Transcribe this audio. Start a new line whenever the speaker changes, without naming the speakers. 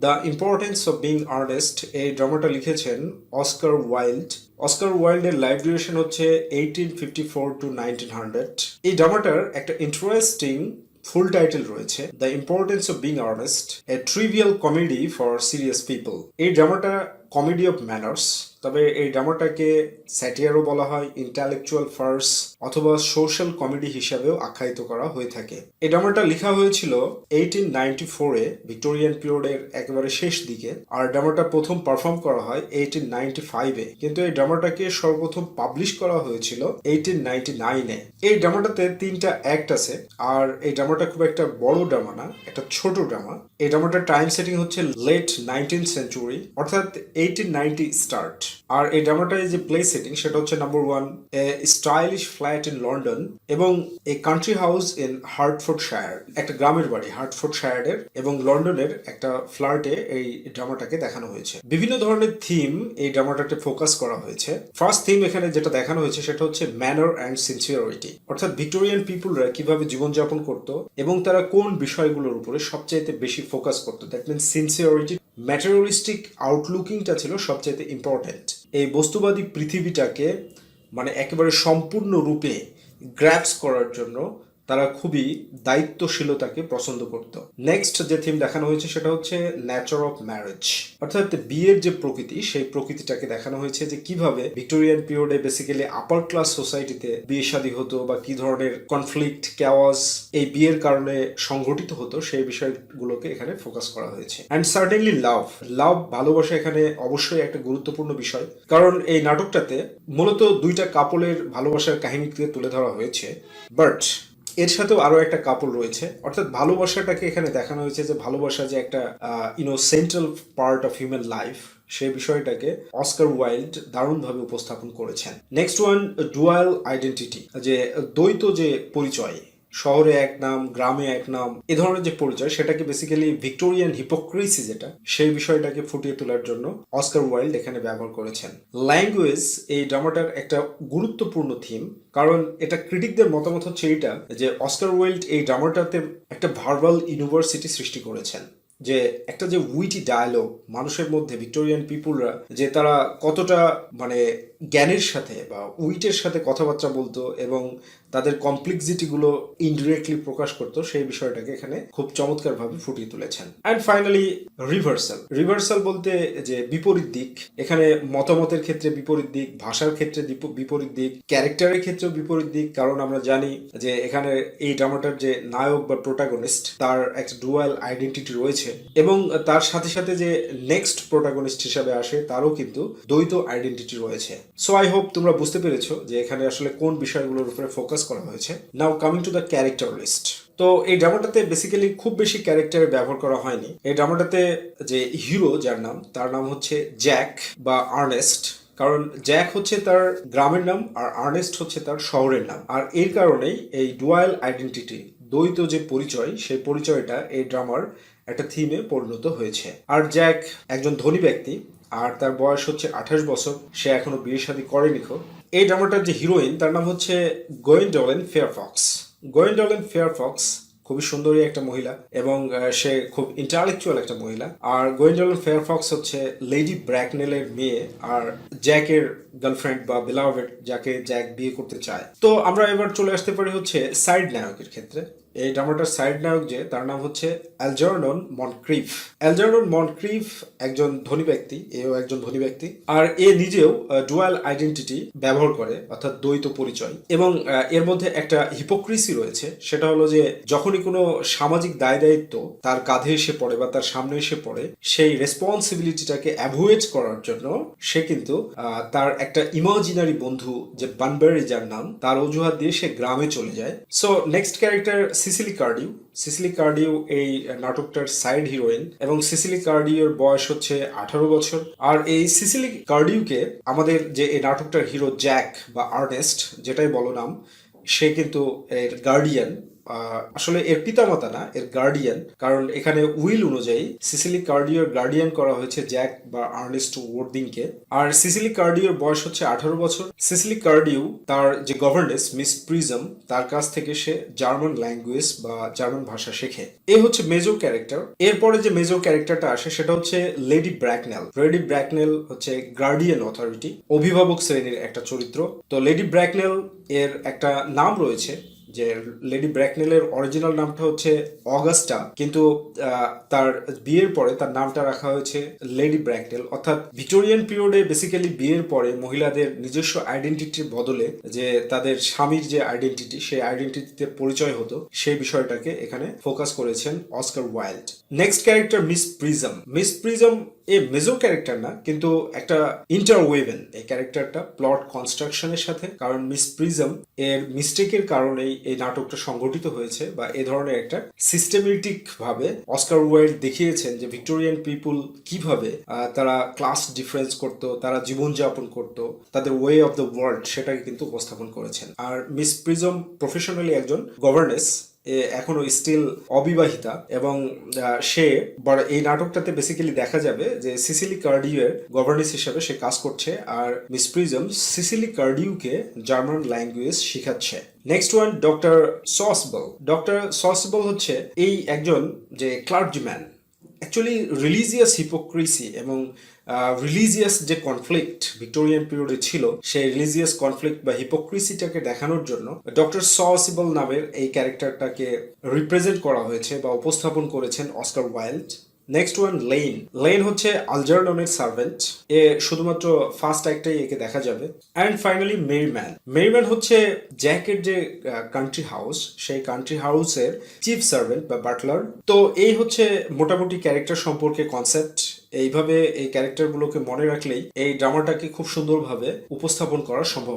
The importance of being earnest এই ড্রামাটা লিখেছেন অস্কার ওয়াইল্ড। অস্কার ওয়াইল্ডের লাইফ ডিউরেশন হচ্ছে 1854 to 1900। এই ড্রামাটার একটা ইন্টারেস্টিং ফুল টাইটেল রয়েছে, the importance of being earnest, a trivial comedy for serious people. এই ড্রামাটা কমেডি অফ ম্যানার্স, তবে এই ড্রামাটাকে স্যাটিয়ারও বলা হয়, ইন্টালেকচুয়াল ফার্স অথবা সোশ্যাল কমেডি হিসাবেও আখ্যায়িত করা হয়ে থাকে। এই ড্রামাটা লেখা হয়েছিল 1894-এ, ভিক্টোরিয়ান পিরিয়ডের একেবারে শেষ দিকে, আর ড্রামাটা প্রথম পারফর্ম করা হয় 1895-এ, কিন্তু এই ড্রামাটাকে সর্বপ্রথম পাবলিশ করা হয়েছিল 1899-এ। এই ড্রামাটাতে 3টা অ্যাক্ট আছে, আর এই ড্রামাটা খুব একটা বড় ড্রামা না, একটা ছোট ড্রামা। এই ড্রামাটার টাইম সেটিং হচ্ছে লেট 19th সেঞ্চুরি, অর্থাৎ 1890 স্টার্ট। আর এই ড্রামাটার যে প্লে সেটিং সেটা হচ্ছে number 1, a stylish flat in London এবং a country house in Hertfordshire, একটা গ্রামের বাড়ি হার্টফোর্ডশায়ারের এবং লন্ডনের একটা ফ্ল্যাটে এই ড্রামাটাকে দেখানো হয়েছে। বিভিন্ন ধরনের থিম এই ড্রামাটাতে ফোকাস করা হয়েছে। ফার্স্ট থিম এখানে যেটা দেখানো হয়েছে সেটা হচ্ছে ম্যানার অ্যান্ড সিনসিয়ারিটি, অর্থাৎ ভিক্টোরিয়ান পিপুলরা কিভাবে জীবনযাপন করতো এবং তারা কোন বিষয়গুলোর উপরে সবচাইতে বেশি ফোকাস করতো। দ্যাট মিনস সিনসিয়ারিটি, ম্যাটেরিয়ালিস্টিক আউটলুকিংটা ছিল সবচাইতে ইম্পর্টেন্ট। এই বস্তুবাদী পৃথিবীটাকে মানে একেবারে সম্পূর্ণ রূপে গ্র্যাপস করার জন্য তারা খুবই দায়িত্বশীলতাকে পছন্দ করত। নেক্সট যে থিম দেখানো হয়েছে সেটা হচ্ছে নেচার অফ ম্যারেজ, অর্থাৎ বিয়ের যে প্রকৃতি সেই প্রকৃতিটাকে দেখানো হয়েছে, যে কিভাবে ভিক্টোরিয়ান পিরিয়ডে বেসিক্যালি আপার ক্লাস সোসাইটিতে বিয়ে শাদী হতো বা কি ধরনের কনফ্লিক্ট ক্যাওয়াস এই বিয়ের কারণে সংঘটিত হতো সেই বিষয়গুলোকে এখানে ফোকাস করা হয়েছে। অ্যান্ড সার্টেনলি লাভ, ভালোবাসা এখানে অবশ্যই একটা গুরুত্বপূর্ণ বিষয়, কারণ এই নাটকটাতে মূলত 2টা কাপলের ভালোবাসার কাহিনীকে তুলে ধরা হয়েছে, বাট এর সাথেও আরো একটা কাপল রয়েছে। অর্থাৎ ভালোবাসাটাকে এখানে দেখানো হয়েছে যে ভালোবাসা যে একটা central part of human life, সেই বিষয়টাকে অস্কার ওয়াইল্ড দারুণভাবে উপস্থাপন করেছেন। নেক্সট ওয়ান, ডুয়াল আইডেন্টিটি, যে দ্বৈত যে পরিচয়, শহরে এক নাম গ্রামে এক নাম, এ ধরনের যে পরিচয় সেটাকে বেসিক্যালি ভিক্টোরিয়ান হিপোক্রেসি যেটা, সেই বিষয়টাকে ফুটিয়ে তোলার জন্য অস্কার ওয়াইল্ড এখানে ব্যবহার করেছেন। ল্যাঙ্গুয়েজ এই ড্রামাটার একটা গুরুত্বপূর্ণ থিম, কারণ এটা ক্রিটিকদের মতামত হচ্ছে এইটা যে অস্কার ওয়াইল্ড এই ড্রামাটাতে একটা ভার্বাল ইউনিভার্সিটি সৃষ্টি করেছেন, যে একটা যে উইটি ডায়ালগ মানুষের মধ্যে, ভিক্টোরিয়ান পিপুলরা যে তারা কতটা মানে জ্ঞানের সাথে বা উইটের সাথে কথাবার্তা বলতো এবং তাদের কমপ্লেক্সিটিগুলো ইনডিরেক্টলি প্রকাশ করতো, সেই বিষয়টাকে এখানে খুব চমৎকারভাবে ফুটিয়ে তুলেছেন। অ্যান্ড ফাইনালি রিভার্সাল বলতে যে বিপরীত দিক, এখানে মতামতের ক্ষেত্রে বিপরীত দিক, ভাষার ক্ষেত্রে বিপরীত দিক, ক্যারেক্টারের ক্ষেত্রেও বিপরীত দিক, কারণ আমরা জানি যে এখানে এই ড্রামাটার যে নায়ক বা প্রোটাগনিস্ট তার একটা ডুয়াল আইডেন্টিটি রয়েছে, এবং তার সাথে সাথে যে নেক্সট প্রোটাগনিস্ট হিসাবে আসে তারও কিন্তু দ্বৈত আইডেন্টিটি রয়েছে। সো আই হোপ তোমরা বুঝতে পেরেছো যে এখানে আসলে কোন বিষয়গুলোর উপরে ফোকাস করা হয়েছে। Now coming to the character list. তো এই ড্রামাটাতে বেসিক্যালি খুব বেশি ক্যারেক্টার ব্যবহার করা হয়নি। এই ড্রামাটাতে যে হিরো যার নাম, তার নাম হচ্ছে জ্যাক বা আর্নেস্ট, কারণ জ্যাক হচ্ছে তার গ্রামের নাম আর আর্নেস্ট হচ্ছে তার শহরের নাম। আর এর কারণেই এই ডুয়াল আইডেন্টিটি, দ্বৈত যে পরিচয়, সেই পরিচয়টা এই ড্রামার একটা থিমে পরিণত হয়েছে। আর জ্যাক একজন ধনী ব্যক্তি, আর তার বয়স হচ্ছে 28 বছর, সে এখনো বিয়ে শাদী করেনি। এই ড্রামাটার যে হিরোইন তার নাম হচ্ছে গোয়েন্ডোলেন ফেয়ারফক্স। খুবই সুন্দরী একটা মহিলা এবং সে খুব ইন্টালেকচুয়াল একটা মহিলা। আর গোয়েন্ডোলেন ফেয়ারফক্স হচ্ছে লেডি ব্র্যাকনেলের মেয়ে আর জ্যাকের গার্লফ্রেন্ড বা বেলাভেড, যাকে জ্যাক বিয়ে করতে চায়। তো আমরা এবার চলে আসতে পারি হচ্ছে সাইড নায়কের ক্ষেত্রে। এই ড্রামাটার সাইড নায়ক যে, তার নাম হচ্ছে অ্যালজার্নন মনক্রিফ একজন ধনী ব্যক্তি, এও একজন ধনী ব্যক্তি, আর এ নিজেও ডুয়াল আইডেন্টিটি ব্যবহার করে, অর্থাৎ দ্বৈত পরিচয়। এবং এর মধ্যে একটা হিপোক্রিসি রয়েছে, সেটা হলো যে যখনই কোনো সামাজিক দায় দায়িত্ব তার কাঁধে এসে পড়ে বা তার সামনে এসে পড়ে, সেই রেসপন্সিবিলিটিটাকে অ্যাভয়েড করার জন্য সে কিন্তু তার একটা ইমাজিনারি বন্ধু যে বানবেরি যার নাম, তার অজুহাত দিয়ে সে গ্রামে চলে যায়। সো নেক্সট ক্যারেক্টার সিসিলি কার্ডিউ এই নাটকটার সাইড হিরোইন, এবং সিসিলি কার্ডিউর বয়স হচ্ছে 18 বছর। আর এই সিসিলি কার্ডিউকে আমাদের যে এই নাটকটার হিরো জ্যাক বা আর্নেস্ট যেটাই বলো নাম, সে কিন্তু এর গার্ডিয়ান, আসলে এর পিতামাতা না, এর গার্ডিয়ান, কারণ এখানে উইল অনুযায়ী সিসিলি কার্ডিওর গার্ডিয়ান করা হয়েছে জ্যাক বা আর্নেস্ট ওয়ার্দিংকে। আর সিসিলি কার্ডিওর বয়স হচ্ছে 18 বছর। সিসিলি কার্ডিও তার যে গভর্নেস মিস প্রিজম, তার কাছ থেকে সে জার্মান ল্যাঙ্গুয়েজ বা জার্মান ভাষা শেখে। এ হচ্ছে মেজর ক্যারেক্টার। এরপরে যে মেজর ক্যারেক্টারটা আসে সেটা হচ্ছে লেডি ব্র্যাকনেল। লেডি ব্র্যাকনেল হচ্ছে গার্ডিয়ান অথরিটি, অভিভাবক শ্রেণীর একটা চরিত্র। তো লেডি ব্র্যাকনেল এর একটা নাম রয়েছে, যে লেডি ব্র্যাকনেলের অরিজিনাল নামটা হচ্ছে অগাস্টা, কিন্তু তার বিয়ের পরে তার নামটা রাখা হয়েছে লেডি ব্র্যাকনেল। অর্থাৎ ভিক্টোরিয়ান পিরিয়ডে বেসিক্যালি বিয়ের পরে মহিলাদের নিজস্ব আইডেন্টিটির বদলে যে তাদের স্বামীর যে আইডেন্টিটি, সেই আইডেন্টিটিতে পরিচয় হতো, সেই বিষয়টাকে এখানে ফোকাস করেছেন Oscar Wilde. Next character miss prism. Miss prism a major character না, কিন্তু একটা ইন্টারওয়েভেন এই ক্যারেক্টারটা প্লট কনস্ট্রাকশনের সাথে, কারণ মিস প্রিজম এর মিস্টেকের কারণেই এই নাটকটা সংগঠিত হয়েছে, বা এ ধরনের একটা সিস্টেমেটিক ভাবে অস্কার ওয়াইল্ড দেখিয়েছেন যে ভিক্টোরিয়ান পিপুল কিভাবে তারা ক্লাস ডিফারেন্স করত, তারা জীবনযাপন করত, তাদের ওয়ে অফ দ্য ওয়ার্ল্ড, সেটাকে কিন্তু উপস্থাপন করেছেন। আর মিস প্রিজম প্রফেশনালি একজন গভর্নেস, এখনো স্টিল অবিবাহিতা, এবং সে এই নাটকটাতে বেসিক্যালি দেখা যাবে যে সিসিলি কার্ডিউয়ের গভর্নেন্স হিসেবে সে কাজ করছে, আর মিস প্রিজম সিসিলি কার্ডিউকে জার্মান ল্যাঙ্গুয়েজ শেখাচ্ছে। Next one doctor Chasuble. Doctor Chasuble হচ্ছে এই একজন যে ক্লার্কম্যান, অ্যাকচুয়ালি রিলিজিয়াস হিপোক্রেসি এবং রিলিজিয়াস যে কনফ্লিক্ট ভিক্টোরিয়ান পিরিয়ডে ছিল, সেই রিলিজিয়াস কনফ্লিক্ট বা হিপোক্রেসিটাকে দেখানোর জন্য ডক্টর সসিবল নামের এই ক্যারেক্টারটাকে রিপ্রেজেন্ট করা হয়েছে বা উপস্থাপন করেছেন Oscar Wilde. Next one Lane. Lane হচ্ছে আলজারডনের সার্ভেন্ট, এ শুধুমাত্র ফার্স্ট অ্যাক্টেই একে দেখা যাবে। And finally Merriman. মেরিম্যান হচ্ছে জ্যাকের যে কান্ট্রি হাউস, সেই কান্ট্রি হাউসের চিফ সার্ভেন্ট বা বাটলার। তো এই হচ্ছে মোটামুটি ক্যারেক্টার সম্পর্কে কনসেপ্ট। এইভাবে এই ক্যারেক্টারগুলোকে মনে রাখলেই এই ড্রামাটাকে খুব সুন্দরভাবে উপস্থাপন করা সম্ভব।